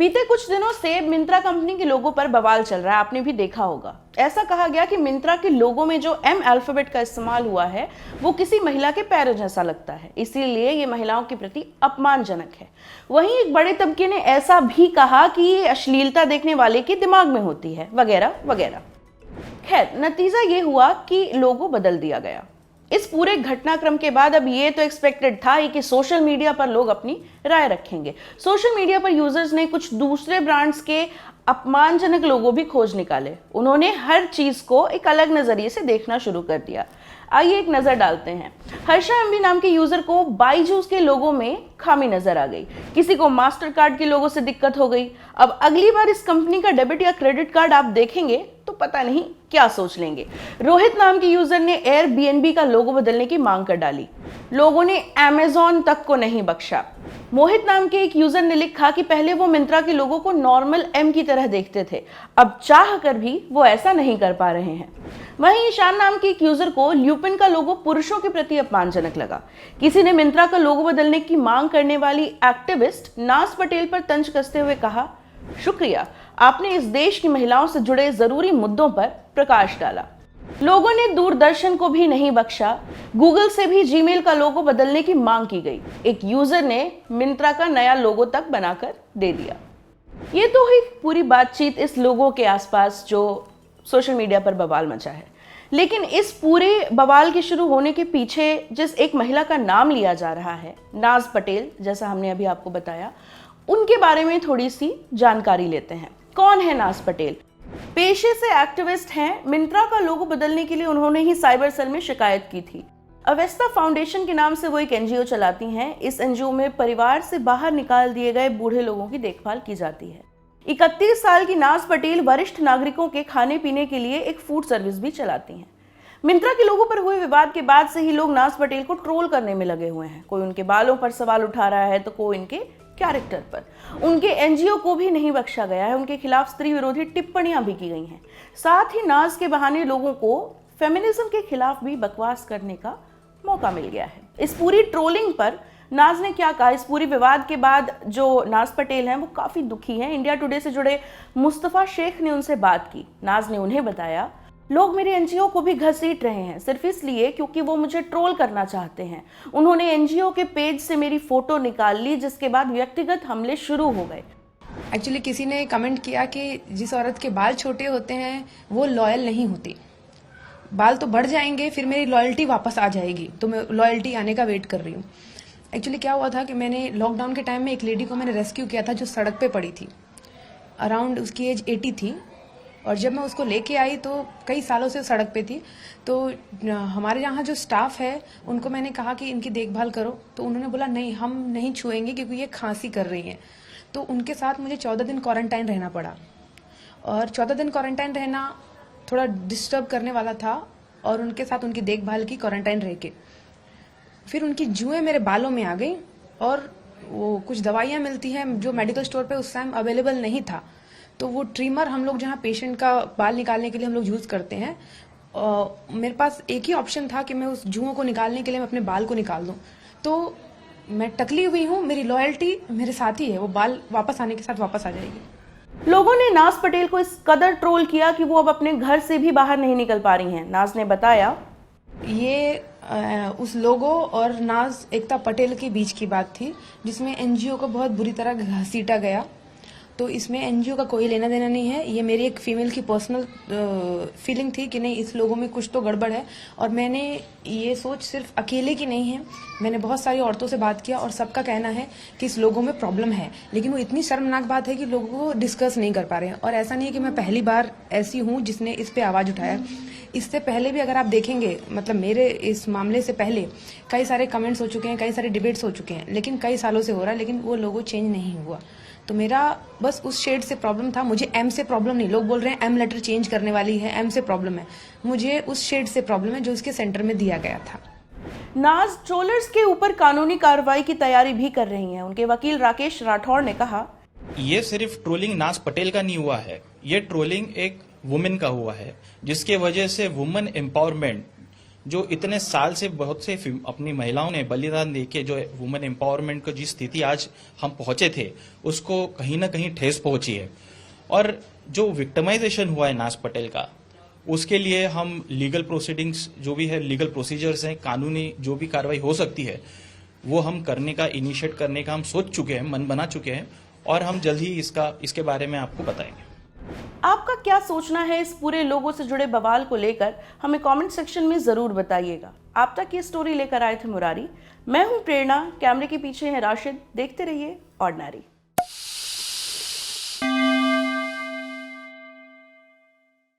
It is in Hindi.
बीते कुछ दिनों से मिंत्रा कंपनी के लोगो पर बवाल चल रहा है, आपने भी देखा होगा। ऐसा कहा गया कि मिंत्रा के लोगो में जो एम अल्फाबेट का इस्तेमाल हुआ है वो किसी महिला के पैरों जैसा लगता है, इसीलिए ये महिलाओं के प्रति अपमानजनक है। वहीं एक बड़े तबके ने ऐसा भी कहा कि ये अश्लीलता देखने वाले के दिमाग में होती है, वगैरह वगैरह। खैर, नतीजा ये हुआ कि लोगो बदल दिया गया। इस पूरे घटनाक्रम के बाद अब ये तो एक्सपेक्टेड था ही कि सोशल मीडिया पर लोग अपनी राय रखेंगे। सोशल मीडिया पर यूजर्स ने कुछ दूसरे ब्रांड्स के अपमानजनक लोगो भी खोज निकाले। उन्होंने हर चीज को एक अलग नजरिए से देखना शुरू कर दिया। आइए एक नजर डालते हैं। हर्षा एमबी नाम के यूजर को बाईजूस के लोगो में खामी नजर आ गई, किसी को मास्टर कार्ड के लोगो से दिक्कत हो गई। अब अगली बार इस कंपनी का डेबिट या क्रेडिट कार्ड आप देखेंगे तो पता नहीं क्या सोच लेंगे। रोहित नाम के यूजर ने एयरबीएनबी का लोगो बदलने की मांग कर डाली। लोगों ने अमेजॉन तक को नहीं बख्शा। मोहित नाम के एक यूजर ने लिखा कि पहले वो मिंत्रा के लोगों को नॉर्मल एम की तरह देखते थे, अब चाह कर भी वो ऐसा नहीं कर पा रहे हैं। वहीं ईशान नाम के एक यूजर को ल्यूपिन का लोगो पुरुषों के प्रति अपमानजनक लगा। किसी ने मिंत्रा का लोगो बदलने की मांग करने वाली एक्टिविस्ट नाज पटेल पर तंज कसते हुए कहा, शुक्रिया, आपने इस देश की महिलाओं से जुड़े जरूरी मुद्दों पर प्रकाश डाला। लोगों ने दूरदर्शन को भी नहीं बख्शा। गूगल से भी जीमेल का लोगो बदलने की मांग की गई। एक यूजर ने मिंत्रा का नया लोगो तक बनाकर दे दिया। ये तो हुई पूरी बातचीत इस लोगो के आसपास जो सोशल मीडिया पर बवाल मचा है। लेकिन इस पूरे बवाल के शुरू होने के पीछे जिस एक महिला का नाम लिया जा रहा है, नाज पटेल, जैसा हमने अभी आपको बताया, उनके बारे में थोड़ी सी जानकारी लेते हैं। कौन है नाज पटेल? पेशे से एक्टिविस्ट हैं। मिंत्रा का लोगो बदलने के लिए उन्होंने ही साइबर सेल में शिकायत की थी। अवेस्ता फाउंडेशन के नाम से वो एक एनजीओ चलाती हैं। इस एनजीओ में परिवार से बाहर निकाल दिए गए बूढ़े लोगों की देखभाल की जाती है। 31 साल की नाज पटेल वरिष्ठ नागरिकों के खाने पीने के लिए एक फूड सर्विस भी चलाती हैं। मिंत्रा के लोगों पर हुए विवाद के बाद से ही लोग नाज पटेल को ट्रोल करने में लगे हुए हैं। कोई उनके बालों पर सवाल उठा रहा है तो कोई इनके कैरेक्टर पर। उनके एनजीओ को भी नहीं बख्शा गया है। उनके खिलाफ स्त्री विरोधी टिप्पणियां भी की गई हैं। साथ ही नाज के बहाने लोगों को फेमिनिज्म के खिलाफ भी बकवास करने का मौका मिल गया है। इस पूरी ट्रोलिंग पर नाज ने क्या कहा? इस पूरी विवाद के बाद जो नाज पटेल हैं वो काफी दुखी हैं। इंडिया टुडे से जुड़े मुस्तफा शेख ने उनसे बात की। नाज ने उन्हें बताया, लोग मेरे एनजीओ को भी घसीट रहे हैं सिर्फ इसलिए क्योंकि वो मुझे ट्रोल करना चाहते हैं। उन्होंने एनजीओ के पेज से मेरी फोटो निकाल ली, जिसके बाद व्यक्तिगत हमले शुरू हो गए। एक्चुअली किसी ने कमेंट किया कि जिस औरत के बाल छोटे होते हैं वो लॉयल नहीं होती। बाल तो बढ़ जाएंगे, फिर मेरी लॉयल्टी वापस आ जाएगी, तो मैं लॉयल्टी आने का वेट कर रही हूँ। एक्चुअली क्या हुआ था कि मैंने लॉकडाउन के टाइम में एक लेडी को मैंने रेस्क्यू किया था जो सड़क पे पड़ी थी। अराउंड उसकी एज 80 थी और जब मैं उसको लेके आई तो कई सालों से सड़क पे थी। तो हमारे यहाँ जो स्टाफ है उनको मैंने कहा कि इनकी देखभाल करो, तो उन्होंने बोला नहीं, हम नहीं छुएंगे क्योंकि ये खांसी कर रही हैं। तो उनके साथ मुझे 14 दिन क्वारंटाइन रहना पड़ा और 14 दिन क्वारंटाइन रहना थोड़ा डिस्टर्ब करने वाला था और उनके साथ उनकी देखभाल की क्वारंटाइन रह के। फिर उनकी जुएं मेरे बालों में आ गई और वो कुछ दवाइयाँ मिलती हैं जो मेडिकल स्टोर पे उस टाइम अवेलेबल नहीं था। तो वो ट्रिमर हम लोग जहाँ पेशेंट का बाल निकालने के लिए हम लोग यूज करते हैं, मेरे पास एक ही ऑप्शन था कि मैं उस जुओं को निकालने के लिए मैं अपने बाल को निकाल दूं। तो मैं टकली हुई हूँ, मेरी लॉयल्टी मेरे साथ ही है, वो बाल वापस आने के साथ वापस आ जाएगी। लोगों ने नाज पटेल को इस कदर ट्रोल किया कि वो अब अपने घर से भी बाहर नहीं निकल पा रही हैं। नाज ने बताया, ये उस लोगो और नाज एकता पटेल के बीच की बात थी जिसमें एनजीओ को बहुत बुरी तरह घसीटा गया। तो इसमें एनजीओ का कोई लेना देना नहीं है। ये मेरी एक फीमेल की पर्सनल फीलिंग थी कि नहीं, इस लोगों में कुछ तो गड़बड़ है। और मैंने ये सोच सिर्फ अकेले की नहीं है, मैंने बहुत सारी औरतों से बात किया और सबका कहना है कि इस लोगों में प्रॉब्लम है। लेकिन वो इतनी शर्मनाक बात है कि लोगों को डिस्कस नहीं कर पा रहे हैं। और ऐसा नहीं है कि मैं पहली बार ऐसी हूँ जिसने इस पे आवाज उठाया। इससे पहले भी अगर आप देखेंगे, मतलब मेरे इस मामले से पहले कई सारे कमेंट्स हो चुके हैं, कई सारे डिबेट्स हो चुके हैं, लेकिन कई सालों से हो रहा है, लेकिन वो लोगो चेंज नहीं हुआ। तो मेरा बस उस शेड से प्रॉब्लम था। मुझे एम से प्रॉब्लम नहीं, लोग बोल रहे हैं एम लेटर चेंज करने वाली है, एम से प्रॉब्लम है। मुझे उस शेड से प्रॉब्लम है जो उसके सेंटर में दिया गया था। नाज ट्रोलर्स के ऊपर कानूनी कार्रवाई की तैयारी भी कर रही हैं। उनके वकील राकेश राठौड़ ने कहा, ये सिर्फ ट्रोलिंग नाज पटेल का नहीं हुआ है, ये ट्रोलिंग एक वुमेन का हुआ है, जिसके वजह से वुमेन एम्पावरमेंट जो इतने साल से बहुत से अपनी महिलाओं ने बलिदान देके जो वुमेन एम्पावरमेंट को जिस स्थिति आज हम पहुंचे थे, उसको कहीं ना कहीं ठेस पहुंची है। और जो विक्टिमाइजेशन हुआ है नाज पटेल का, उसके लिए हम लीगल प्रोसीडिंग्स जो भी है, लीगल प्रोसीजर्स हैं, कानूनी जो भी कार्रवाई हो सकती है वो हम करने का, इनिशिएट करने का हम सोच चुके हैं, मन बना चुके हैं, और हम जल्द ही इसके बारे में आपको बताएंगे। आपका क्या सोचना है इस पूरे लोगों से जुड़े बवाल को लेकर, हमें कमेंट सेक्शन में जरूर बताइएगा। आप तक ये स्टोरी लेकर आए थे मुरारी, मैं हूं प्रेरणा, कैमरे के पीछे है राशिद। देखते रहिए ऑर्डिनरी।